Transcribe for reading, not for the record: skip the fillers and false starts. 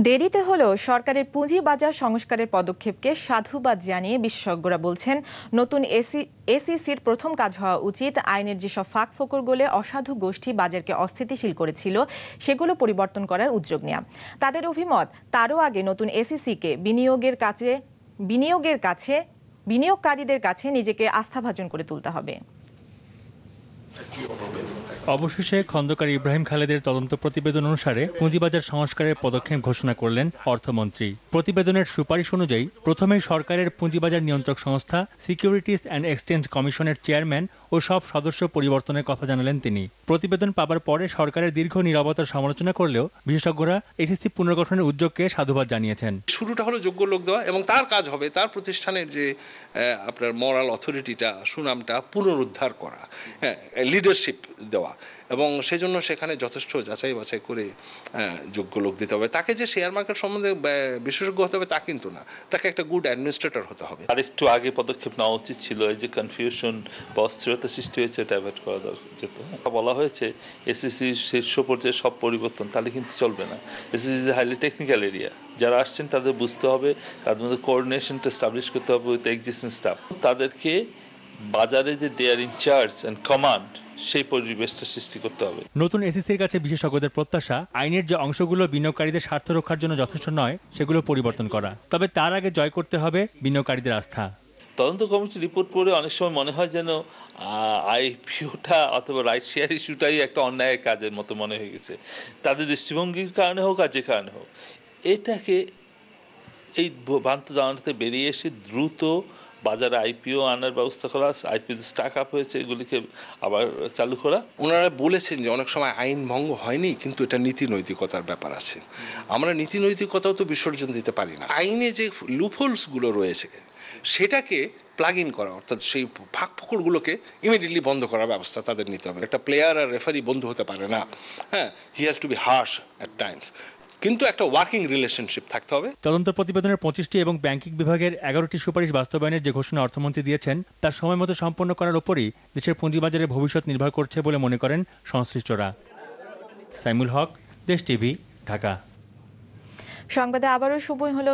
দেরিতে হলেও সরকারের পুঁজিবাজার সংস্কারের পদক্ষেপকে সাধুবাদ জানিয়ে বিশেষজ্ঞরা বলছেন, নতুন এসিসির প্রথম কাজ হওয়া উচিত আইনের যেসব ফাঁকফোকর গলে অসাধু গোষ্ঠী বাজারকে অস্থিতিশীল করেছিল সেগুলো পরিবর্তন করার উদ্যোগ নেওয়া। তাদের অভিমত, তারও আগে নতুন এসিসিকে বিনিয়োগকারীদের কাছে নিজেকে আস্থাভাজন করে তুলতে হবে। অবশেষে খন্দকার ইব্রাহিম খালেদের তদন্ত প্রতিবেদন অনুসারে পুঁজিবাজার সংস্কারের পদক্ষেপ ঘোষণা করলেন অর্থমন্ত্রী। প্রতিবেদনের সুপারিশ অনুযায়ী প্রথমেই সরকারের পুঁজিবাজার নিয়ন্ত্রক সংস্থা সিকিউরিটিজ অ্যান্ড এক্সচেঞ্জ কমিশনের চেয়ারম্যান ও সব সদস্য পরিবর্তনের কথা জানালেন তিনি। প্রতিবেদন পাবার পরে সরকারের দীর্ঘ নীরবতার সমালোচনা করলেও বিশেষজ্ঞরা এসিসি পুনর্গঠনের উদ্যোগকে সাধুবাদ জানিয়েছেন। শুরুটা হলো যোগ্য লোক দেওয়া এবং তার কাজ হবে তার প্রতিষ্ঠানের যে আপনার মরাল অথরিটিটা, সুনামটা পুনরুদ্ধার করা, লিডারশিপ দেওয়া, এবং সেজন্য সেখানে যথেষ্ট যাচাই বাছাই করে যোগ্য লোক দিতে হবে। তাকে যে শেয়ার মার্কেট সম্বন্ধে বিশেষজ্ঞ হতে হবে তা কিন্তু না, তাকে একটা গুড অ্যাডমিনিস্ট্রেটর হতে হবে। আরেকটু আগে পদক্ষেপ নেওয়া উচিত ছিল। এই যে কনফিউশন বা অস্থিরতা সৃষ্টি হয়েছে, এটা অ্যাভয়েড করা যেত। বলা হয়েছে এসিসি শীর্ষ পর্যায়ে সব পরিবর্তন, তাহলে কিন্তু চলবে না। ACC is highly technical area. যারা আসছেন তাদের বুঝতে হবে, তাদের মধ্যে কোঅর্ডিনেশনটা এস্টাবলিশ করতে হবে উইথ এক্সিস্টিং স্টাফ। তাদেরকে বাজারে যে দেয়ার ইনচার্জ অ্যান্ড কমান্ড, সেই পরিবেশটা সৃষ্টি করতে হবে। নতুন এসিসির কাছে বিশেষজ্ঞদের প্রত্যাশা, আইনের যে অংশগুলো বিনিয়োগকারীদের স্বার্থ রক্ষার জন্য যথেষ্ট নয় সেগুলো পরিবর্তন করা। তবে তার আগে জয় করতে হবে বিনিয়োগকারীদের আস্থা। তদন্ত কমিটির রিপোর্ট পড়ে অনেক সময় মনে হয় যেন আইপিওটা অথবা রাইট শেয়ার ইস্যুটাই একটা অন্যায়ের কাজের মতো মনে হয়ে গেছে। তাদের দৃষ্টিভঙ্গির কারণে হোক আর যে কারণে হোক, এটাকে এই ভ্রান্ত ধারণাতে বেরিয়ে এসে দ্রুত বাজারে আইপিও আনার ব্যবস্থা করা, আইপিও স্টাক আপ হয়েছে এগুলিকে আবার চালু করা। ওনারা বলেছেন যে অনেক সময় আইন ভঙ্গ হয়নি, কিন্তু এটা নীতি নৈতিকতার ব্যাপার আছে। আমরা নীতি নৈতিকতাও তো বিসর্জন দিতে পারি না। আইনে যে লুপহোলসগুলো রয়েছে সেটাকে প্লাগ ইন করা, অর্থাৎ সেই ফাঁকফোকরগুলোকে ইমিডিয়েটলি বন্ধ করার ব্যবস্থা তাদের নিতে হবে। একটা প্লেয়ার আর রেফারি বন্ধু হতে পারে না, he has to be harsh at times, কিন্তু একটা ওয়ার্কিং রিলেশনশিপ থাকতে হবে। তদন্ত প্রতিবেদনের 25টি এবং ব্যাংকিং বিভাগের 11টি সুপারিশ বাস্তবায়নের যে ঘোষণা অর্থমন্ত্রী দিয়েছেন তার সময় মতো সম্পন্ন করার উপরই দেশের পুঁজিবাজারের ভবিষ্যৎ নির্ভর করছে বলে মনে করেন সংশ্লিষ্টরা। সাইমুল হক, দেশ টিভি, ঢাকা। সংবাদে আবারও সময় হলো